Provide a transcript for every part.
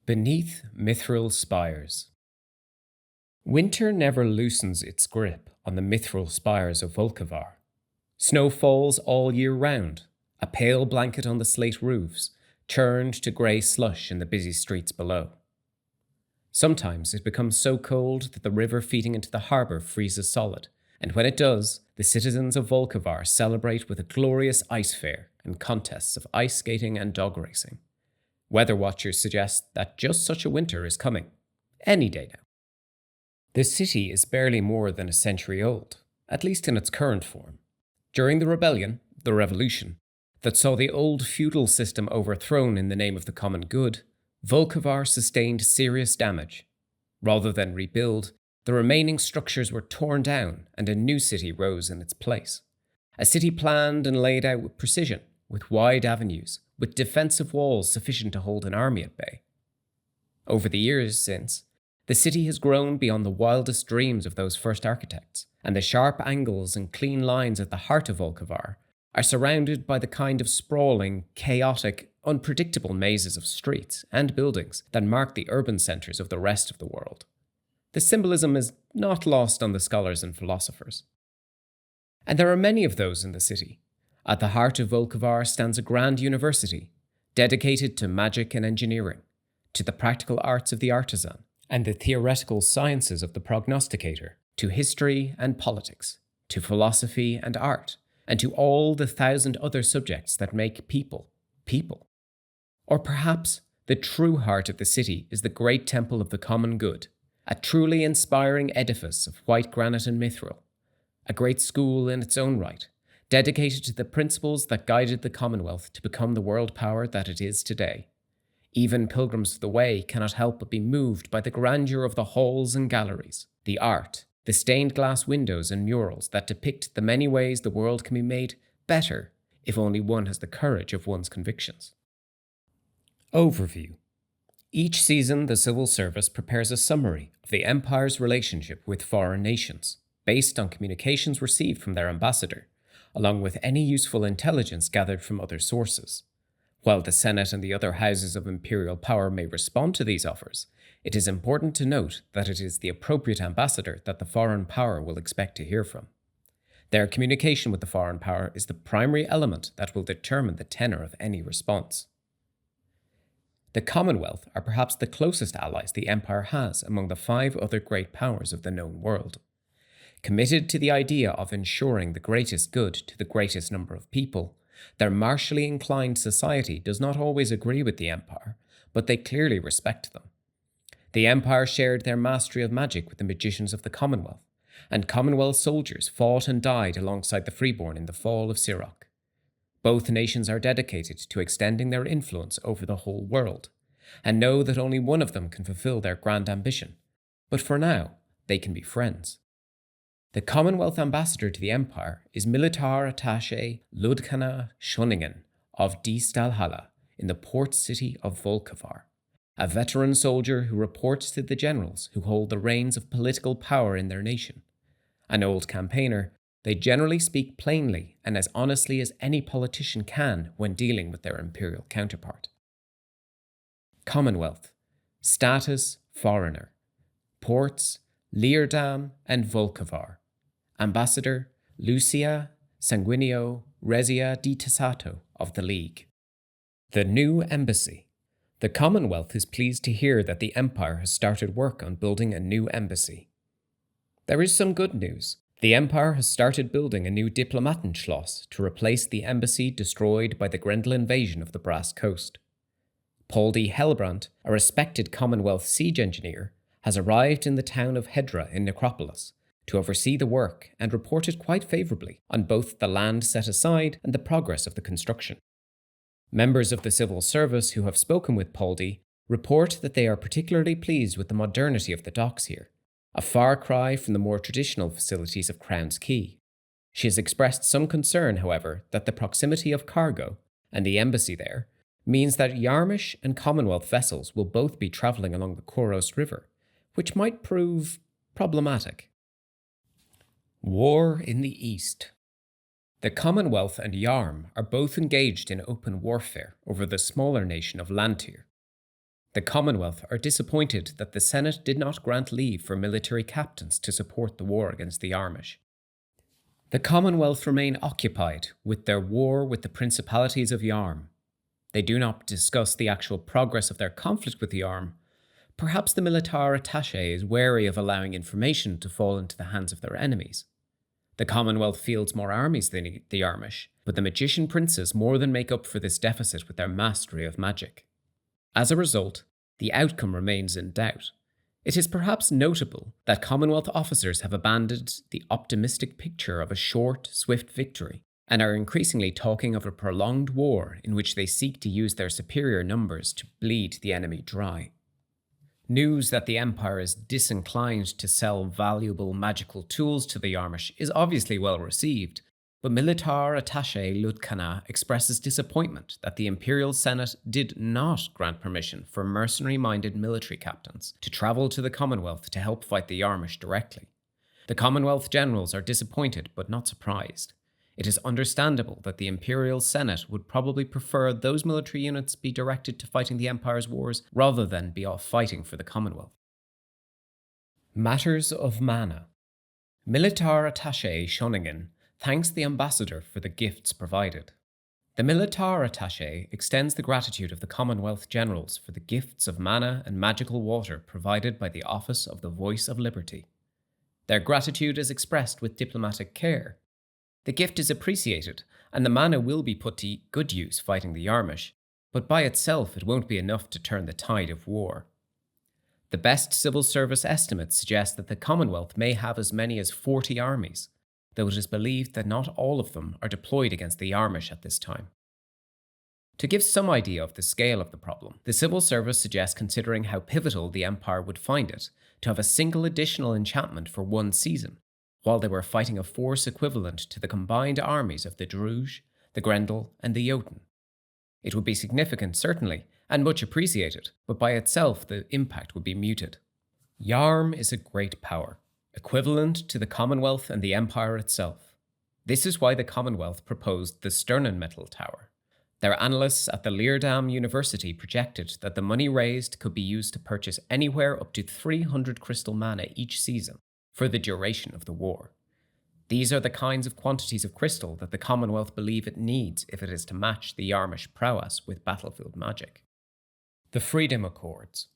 Beneath Mithril Spires. Winter never loosens its grip on the mithril spires of Volcavar. Snow falls all year round, a pale blanket on the slate roofs, churned to grey slush in the busy streets below. Sometimes it becomes so cold that the river feeding into the harbour freezes solid, and when it does, the citizens of Volcavar celebrate with a glorious ice fair and contests of ice skating and dog racing. Weather watchers suggest that just such a winter is coming, any day now. The city is barely more than a century old, at least in its current form. During the rebellion, the revolution, that saw the old feudal system overthrown in the name of the common good, Volcavar sustained serious damage. Rather than rebuild, the remaining structures were torn down and a new city rose in its place. A city planned and laid out with precision, with wide avenues, with defensive walls sufficient to hold an army at bay. Over the years since, the city has grown beyond the wildest dreams of those first architects, and the sharp angles and clean lines at the heart of Volcavar are surrounded by the kind of sprawling, chaotic, unpredictable mazes of streets and buildings that mark the urban centres of the rest of the world. The symbolism is not lost on the scholars and philosophers. And there are many of those in the city. At the heart of Volcavar stands a grand university, dedicated to magic and engineering, to the practical arts of the artisan, and the theoretical sciences of the prognosticator, to history and politics, to philosophy and art, and to all the 1,000 other subjects that make people, people. Or perhaps the true heart of the city is the great temple of the common good, a truly inspiring edifice of white granite and mithril, a great school in its own right, dedicated to the principles that guided the Commonwealth to become the world power that it is today. Even pilgrims of the way cannot help but be moved by the grandeur of the halls and galleries, the art, the stained glass windows and murals that depict the many ways the world can be made better if only one has the courage of one's convictions. Overview. Each season, the civil service prepares a summary of the Empire's relationship with foreign nations, based on communications received from their ambassador, along with any useful intelligence gathered from other sources. While the Senate and the other houses of imperial power may respond to these offers, it is important to note that it is the appropriate ambassador that the foreign power will expect to hear from. Their communication with the foreign power is the primary element that will determine the tenor of any response. The Commonwealth are perhaps the closest allies the Empire has among the 5 other great powers of the known world. Committed to the idea of ensuring the greatest good to the greatest number of people, their martially inclined society does not always agree with the Empire, but they clearly respect them. The Empire shared their mastery of magic with the magicians of the Commonwealth, and Commonwealth soldiers fought and died alongside the Freeborn in the fall of Siroc. Both nations are dedicated to extending their influence over the whole world, and know that only one of them can fulfill their grand ambition, but for now, they can be friends. The Commonwealth ambassador to the Empire is Militar Attaché Ludkana Schöningen of Distalhalla in the port city of Volcavar, a veteran soldier who reports to the generals who hold the reins of political power in their nation. An old campaigner, they generally speak plainly and as honestly as any politician can when dealing with their imperial counterpart. Commonwealth, status, foreigner, ports, Leerdam and Volcavar. Ambassador Lucia Sanguineo Rezia di Tassato of the League. The new embassy. The Commonwealth is pleased to hear that the Empire has started work on building a new embassy. There is some good news. The Empire has started building a new Diplomatenschloss to replace the embassy destroyed by the Grendel invasion of the Brass Coast. Paul D. Hellbrand, a respected Commonwealth siege engineer, has arrived in the town of Hedra in Necropolis to oversee the work and reported quite favourably on both the land set aside and the progress of the construction. Members of the civil service who have spoken with Poldy report that they are particularly pleased with the modernity of the docks here, a far cry from the more traditional facilities of Crown's Quay. She has expressed some concern, however, that the proximity of cargo and the embassy there means that Yarmish and Commonwealth vessels will both be travelling along the Koros River, which might prove problematic. War in the East. The Commonwealth and Yarm are both engaged in open warfare over the smaller nation of Lantyr. The Commonwealth are disappointed that the Senate did not grant leave for military captains to support the war against the Yarmish. The Commonwealth remain occupied with their war with the Principalities of Yarm. They do not discuss the actual progress of their conflict with Yarm. Perhaps the Militar Attaché is wary of allowing information to fall into the hands of their enemies. The Commonwealth fields more armies than the Yarmish, but the Magician Princes more than make up for this deficit with their mastery of magic. As a result, the outcome remains in doubt. It is perhaps notable that Commonwealth officers have abandoned the optimistic picture of a short, swift victory and are increasingly talking of a prolonged war in which they seek to use their superior numbers to bleed the enemy dry. News that the Empire is disinclined to sell valuable magical tools to the Yarmish is obviously well received, but Militar Attaché Ludkana expresses disappointment that the Imperial Senate did not grant permission for mercenary-minded military captains to travel to the Commonwealth to help fight the Yarmish directly. The Commonwealth generals are disappointed but not surprised. It is understandable that the Imperial Senate would probably prefer those military units be directed to fighting the Empire's wars rather than be off fighting for the Commonwealth. Matters of Mana. Militar Attaché Shoningen thanks the ambassador for the gifts provided. The Militar Attaché extends the gratitude of the Commonwealth generals for the gifts of mana and magical water provided by the Office of the Voice of Liberty. Their gratitude is expressed with diplomatic care. The gift is appreciated, and the mana will be put to good use fighting the Yarmish, but by itself it won't be enough to turn the tide of war. The best civil service estimates suggest that the Commonwealth may have as many as 40 armies, though it is believed that not all of them are deployed against the Yarmish at this time. To give some idea of the scale of the problem, the civil service suggests considering how pivotal the Empire would find it to have a single additional enchantment for one season, while they were fighting a force equivalent to the combined armies of the Druj, the Grendel, and the Jotun. It would be significant, certainly, and much appreciated, but by itself the impact would be muted. Yarm is a great power, equivalent to the Commonwealth and the Empire itself. This is why the Commonwealth proposed the Sternenmetal Tower. Their analysts at the Leerdam University projected that the money raised could be used to purchase anywhere up to 300 crystal mana each season for the duration of the war. These are the kinds of quantities of crystal that the Commonwealth believe it needs if it is to match the Yarmish prowess with battlefield magic. The Freedom Accords.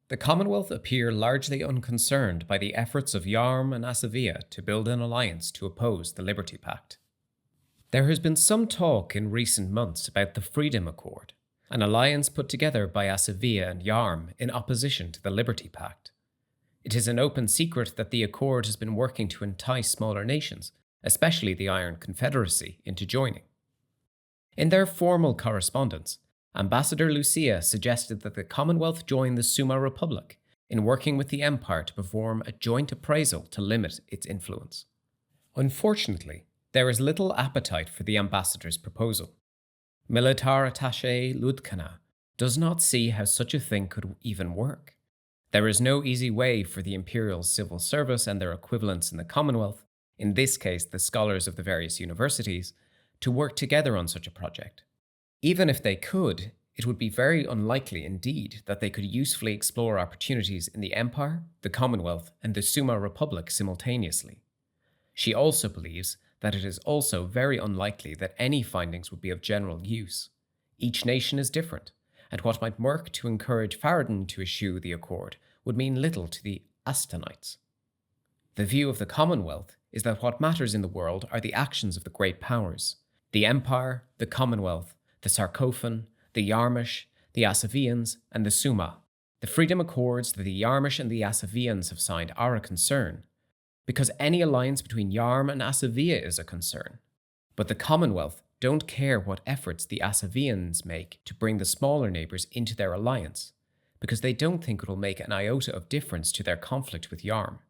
The Commonwealth appear largely unconcerned by the efforts of Yarm and Asavia to build an alliance to oppose the Liberty Pact. There has been some talk in recent months about the Freedom Accord, an alliance put together by Asavia and Yarm in opposition to the Liberty Pact. It is an open secret that the Accord has been working to entice smaller nations, especially the Iron Confederacy, into joining. In their formal correspondence, Ambassador Lucia suggested that the Commonwealth join the Suma Republic in working with the Empire to perform a joint appraisal to limit its influence. Unfortunately, there is little appetite for the ambassador's proposal. Militar Attaché Ludkana does not see how such a thing could even work. There is no easy way for the Imperial Civil Service and their equivalents in the Commonwealth, in this case the scholars of the various universities, to work together on such a project. Even if they could, it would be very unlikely indeed that they could usefully explore opportunities in the Empire, the Commonwealth, and the Suma Republic simultaneously. She also believes that it is also very unlikely that any findings would be of general use. Each nation is different, and what might work to encourage Farad'n to eschew the Accord would mean little to the Astanites. The view of the Commonwealth is that what matters in the world are the actions of the great powers: the Empire, the Commonwealth, the Sarkophan, the Yarmish, the Asavians, and the Suma. The Freedom Accords that the Yarmish and the Asavians have signed are a concern, because any alliance between Yarm and Asavia is a concern. But the Commonwealth don't care what efforts the Asavians make to bring the smaller neighbours into their alliance, because they don't think it will make an iota of difference to their conflict with Yarm.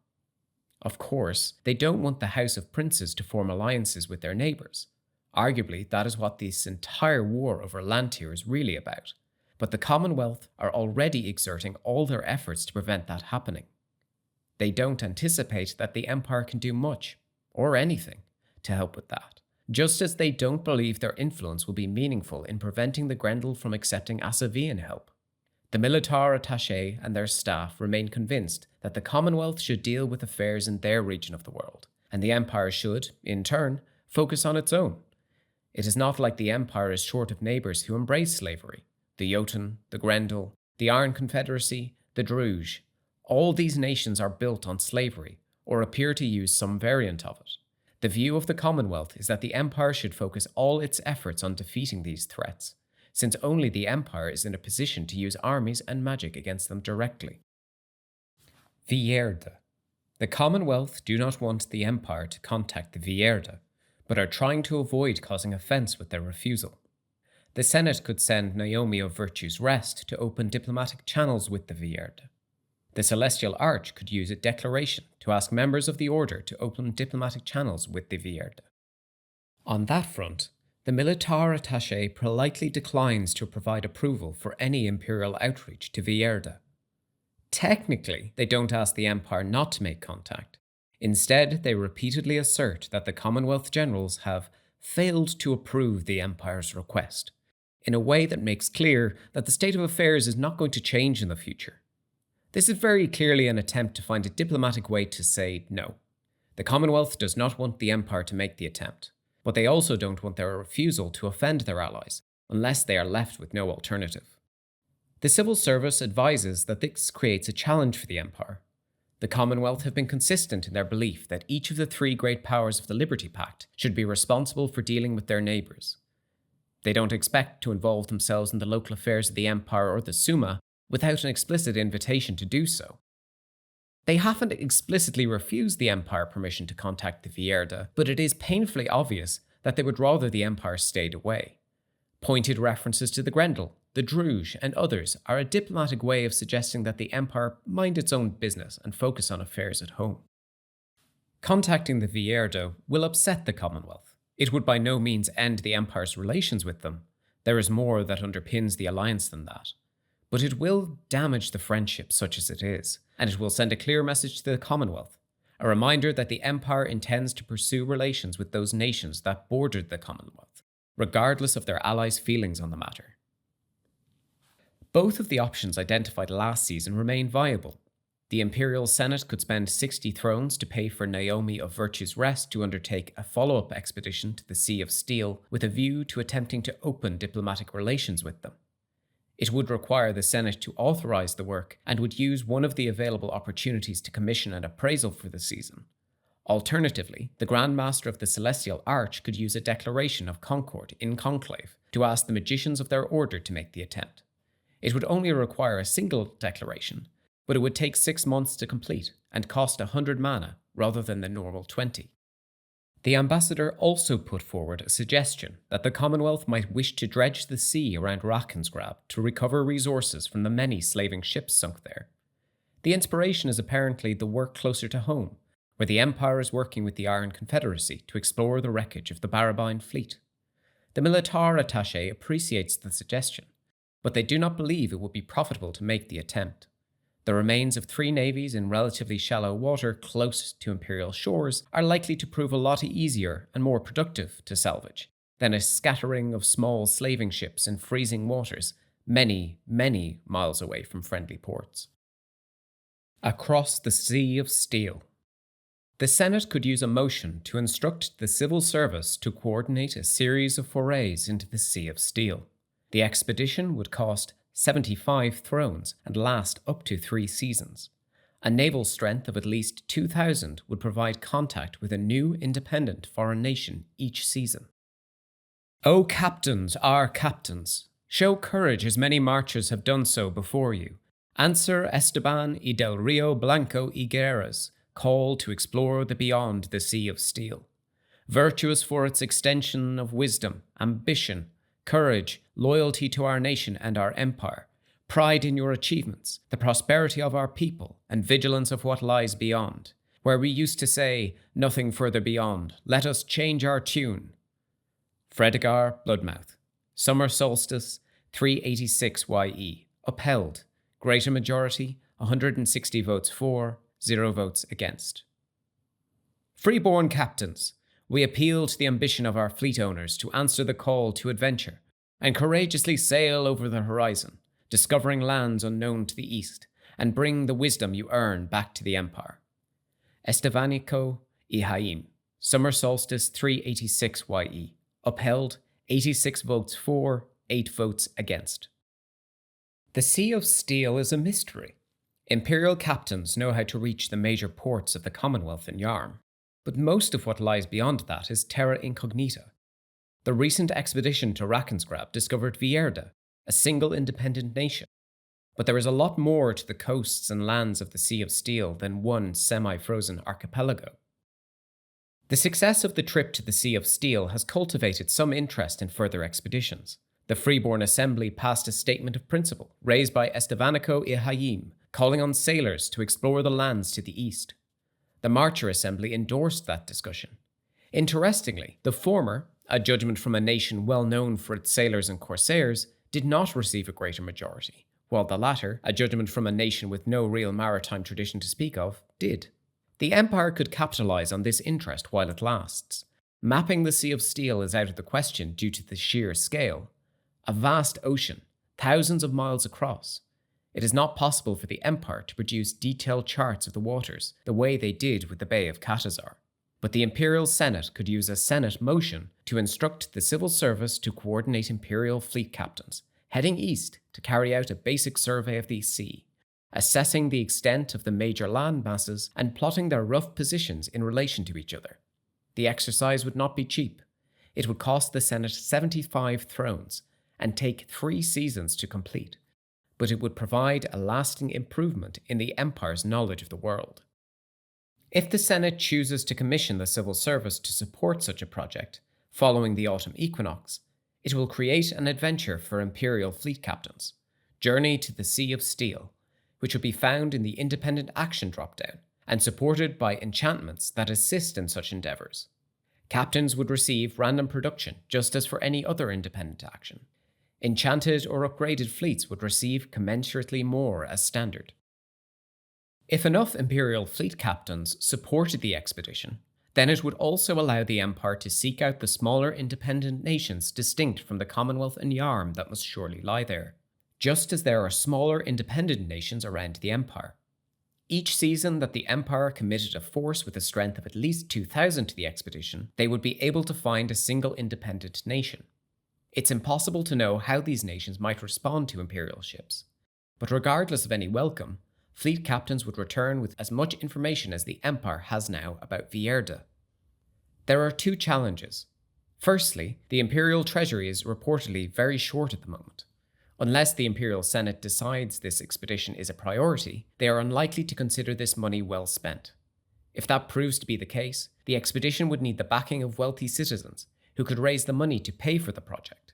Of course, they don't want the House of Princes to form alliances with their neighbours. Arguably, that is what this entire war over Lantir is really about, but the Commonwealth are already exerting all their efforts to prevent that happening. They don't anticipate that the Empire can do much, or anything, to help with that, just as they don't believe their influence will be meaningful in preventing the Grendel from accepting Asavian help. The militar attaché and their staff remain convinced that the Commonwealth should deal with affairs in their region of the world, and the Empire should, in turn, focus on its own. It is not like the Empire is short of neighbours who embrace slavery. The Jotun, the Grendel, the Iron Confederacy, the Druge. All these nations are built on slavery, or appear to use some variant of it. The view of the Commonwealth is that the Empire should focus all its efforts on defeating these threats, since only the Empire is in a position to use armies and magic against them directly. Vierde. The Commonwealth do not want the Empire to contact the Vierde, but are trying to avoid causing offence with their refusal. The Senate could send Naomi of Virtue's Rest to open diplomatic channels with the Vierde. The Celestial Arch could use a declaration to ask members of the Order to open diplomatic channels with the Vierde. On that front, the militar attaché politely declines to provide approval for any imperial outreach to Vierde. Technically, they don't ask the Empire not to make contact. Instead, they repeatedly assert that the Commonwealth generals have failed to approve the Empire's request, in a way that makes clear that the state of affairs is not going to change in the future. This is very clearly an attempt to find a diplomatic way to say no. The Commonwealth does not want the Empire to make the attempt, but they also don't want their refusal to offend their allies, unless they are left with no alternative. The civil service advises that this creates a challenge for the Empire. The Commonwealth have been consistent in their belief that each of the three great powers of the Liberty Pact should be responsible for dealing with their neighbours. They don't expect to involve themselves in the local affairs of the Empire or the Summa without an explicit invitation to do so. They haven't explicitly refused the Empire permission to contact the Vierde, but it is painfully obvious that they would rather the Empire stayed away. Pointed references to the Grendel, the Druge, and others are a diplomatic way of suggesting that the Empire mind its own business and focus on affairs at home. Contacting the Vierde will upset the Commonwealth. It would by no means end the Empire's relations with them. There is more that underpins the alliance than that. But it will damage the friendship such as it is, and it will send a clear message to the Commonwealth, a reminder that the Empire intends to pursue relations with those nations that bordered the Commonwealth, regardless of their allies' feelings on the matter. Both of the options identified last season remain viable. The Imperial Senate could spend 60 thrones to pay for Naomi of Virtue's Rest to undertake a follow-up expedition to the Sea of Steel with a view to attempting to open diplomatic relations with them. It would require the Senate to authorize the work and would use one of the available opportunities to commission an appraisal for the season. Alternatively, the Grand Master of the Celestial Arch could use a declaration of concord in conclave to ask the magicians of their order to make the attempt. It would only require a single declaration, but it would take 6 months to complete and cost 100 mana rather than the normal 20. The ambassador also put forward a suggestion that the Commonwealth might wish to dredge the sea around Rakensgrab to recover resources from the many slaving ships sunk there. The inspiration is apparently the work closer to home, where the Empire is working with the Iron Confederacy to explore the wreckage of the Barabine fleet. The militar attaché appreciates the suggestion, but they do not believe it would be profitable to make the attempt. The remains of 3 navies in relatively shallow water close to Imperial shores are likely to prove a lot easier and more productive to salvage than a scattering of small slaving ships in freezing waters many, many miles away from friendly ports. Across the Sea of Steel. The Senate could use a motion to instruct the civil service to coordinate a series of forays into the Sea of Steel. The expedition would cost 75 thrones and last up to 3 seasons. A naval strength of at least 2,000 would provide contact with a new independent foreign nation each season. O captains, our captains, show courage as many marchers have done so before you. Answer Esteban y del Rio Blanco y Guerra's call to explore the beyond the Sea of Steel. Virtuous for its extension of wisdom, ambition, courage, loyalty to our nation and our empire, pride in your achievements, the prosperity of our people, and vigilance of what lies beyond. Where we used to say, nothing further beyond, let us change our tune. Fredegar Bloodmouth. Summer Solstice, 386 YE. Upheld. Greater majority, 160 votes for, 0 votes against. Freeborn captains, we appeal to the ambition of our fleet owners to answer the call to adventure and courageously sail over the horizon, discovering lands unknown to the east, and bring the wisdom you earn back to the Empire. Estevanico y Haim, Summer Solstice 386 YE, upheld 86 votes for, 8 votes against. The Sea of Steel is a mystery. Imperial captains know how to reach the major ports of the Commonwealth in Yarm, but most of what lies beyond that is terra incognita. The recent expedition to Rakensgrab discovered Vierda, a single independent nation, but there is a lot more to the coasts and lands of the Sea of Steel than one semi-frozen archipelago. The success of the trip to the Sea of Steel has cultivated some interest in further expeditions. The Freeborn Assembly passed a statement of principle, raised by Estevanico y Haim, calling on sailors to explore the lands to the east. The Marcher Assembly endorsed that discussion. Interestingly, the former, a judgment from a nation well known for its sailors and corsairs, did not receive a greater majority, while the latter, a judgment from a nation with no real maritime tradition to speak of, did. The Empire could capitalize on this interest while it lasts. Mapping the Sea of Steel is out of the question due to the sheer scale. A vast ocean, thousands of miles across. It is not possible for the Empire to produce detailed charts of the waters the way they did with the Bay of Katazar. But the Imperial Senate could use a Senate motion to instruct the civil service to coordinate Imperial fleet captains, heading east to carry out a basic survey of the sea, assessing the extent of the major land masses and plotting their rough positions in relation to each other. The exercise would not be cheap. It would cost the Senate 75 thrones and take 3 seasons to complete, but it would provide a lasting improvement in the Empire's knowledge of the world. If the Senate chooses to commission the civil service to support such a project, following the autumn equinox, it will create an adventure for Imperial fleet captains, Journey to the Sea of Steel, which will be found in the Independent Action dropdown and supported by enchantments that assist in such endeavours. Captains would receive random production just as for any other independent action. Enchanted or upgraded fleets would receive commensurately more as standard. If enough Imperial fleet captains supported the expedition, then it would also allow the Empire to seek out the smaller independent nations distinct from the Commonwealth and Yarm that must surely lie there, just as there are smaller independent nations around the Empire. Each season that the Empire committed a force with a strength of at least 2,000 to the expedition, they would be able to find a single independent nation. It's impossible to know how these nations might respond to Imperial ships, but regardless of any welcome, fleet captains would return with as much information as the Empire has now about Vierda. There are 2 challenges. Firstly, the Imperial Treasury is reportedly very short at the moment. Unless the Imperial Senate decides this expedition is a priority, they are unlikely to consider this money well spent. If that proves to be the case, the expedition would need the backing of wealthy citizens who could raise the money to pay for the project.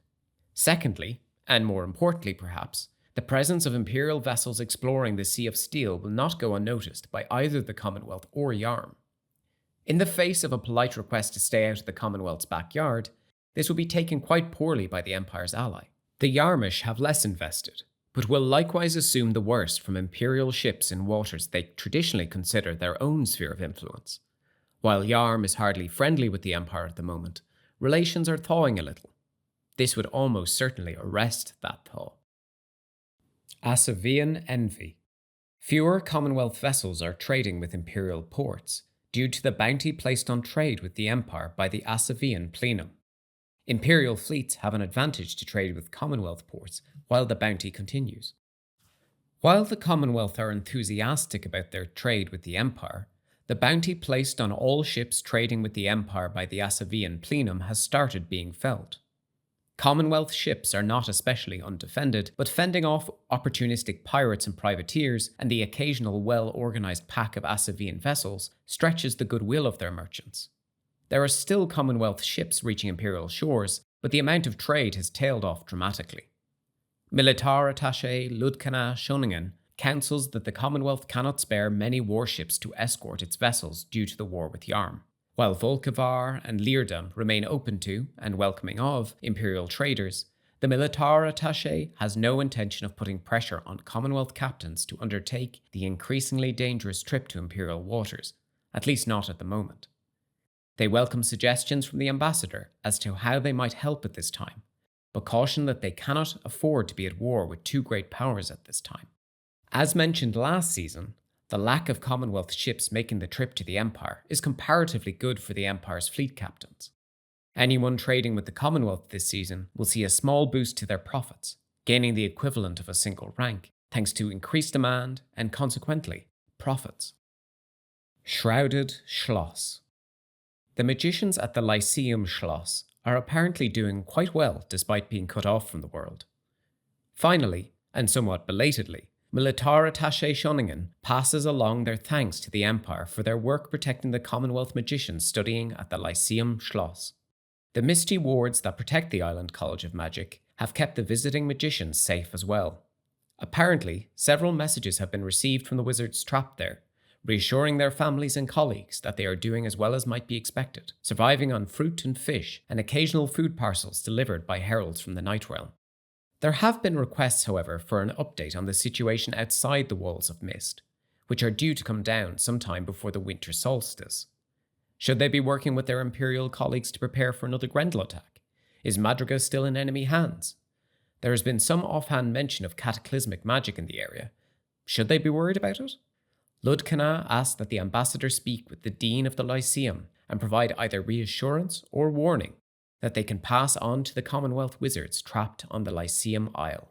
Secondly, and more importantly perhaps, the presence of Imperial vessels exploring the Sea of Steel will not go unnoticed by either the Commonwealth or Yarm. In the face of a polite request to stay out of the Commonwealth's backyard, this will be taken quite poorly by the Empire's ally. The Yarmish have less invested, but will likewise assume the worst from Imperial ships in waters they traditionally consider their own sphere of influence. While Yarm is hardly friendly with the Empire at the moment, relations are thawing a little. This would almost certainly arrest that thaw. Asavian envy. Fewer Commonwealth vessels are trading with Imperial ports due to the bounty placed on trade with the Empire by the Asavian plenum. Imperial fleets have an advantage to trade with Commonwealth ports while the bounty continues. While the Commonwealth are enthusiastic about their trade with the Empire, the bounty placed on all ships trading with the Empire by the Asavian plenum has started being felt. Commonwealth ships are not especially undefended, but fending off opportunistic pirates and privateers and the occasional well-organized pack of Asavian vessels stretches the goodwill of their merchants. There are still Commonwealth ships reaching Imperial shores, but the amount of trade has tailed off dramatically. Militar Attaché Ludkana Schoningen counsels that the Commonwealth cannot spare many warships to escort its vessels due to the war with Yarm. While Volkevar and Leerdam remain open to, and welcoming of, Imperial traders, the Militar Attaché has no intention of putting pressure on Commonwealth captains to undertake the increasingly dangerous trip to Imperial waters, at least not at the moment. They welcome suggestions from the ambassador as to how they might help at this time, but caution that they cannot afford to be at war with two great powers at this time. As mentioned last season, the lack of Commonwealth ships making the trip to the Empire is comparatively good for the Empire's fleet captains. Anyone trading with the Commonwealth this season will see a small boost to their profits, gaining the equivalent of a single rank, thanks to increased demand and, consequently, profits. Shrouded Schloss. The magicians at the Lyceum Schloss are apparently doing quite well despite being cut off from the world. Finally, and somewhat belatedly, Militärattaché Schöningen passes along their thanks to the Empire for their work protecting the Commonwealth magicians studying at the Lyceum Schloss. The misty wards that protect the Island College of Magic have kept the visiting magicians safe as well. Apparently, several messages have been received from the wizards trapped there, reassuring their families and colleagues that they are doing as well as might be expected, surviving on fruit and fish and occasional food parcels delivered by heralds from the Night Realm. There have been requests, however, for an update on the situation outside the Walls of Mist, which are due to come down sometime before the winter solstice. Should they be working with their Imperial colleagues to prepare for another Grendel attack? Is Madriga still in enemy hands? There has been some offhand mention of cataclysmic magic in the area. Should they be worried about it? Ludcana asked that the ambassador speak with the Dean of the Lyceum and provide either reassurance or warning that they can pass on to the Commonwealth wizards trapped on the Lyceum Isle.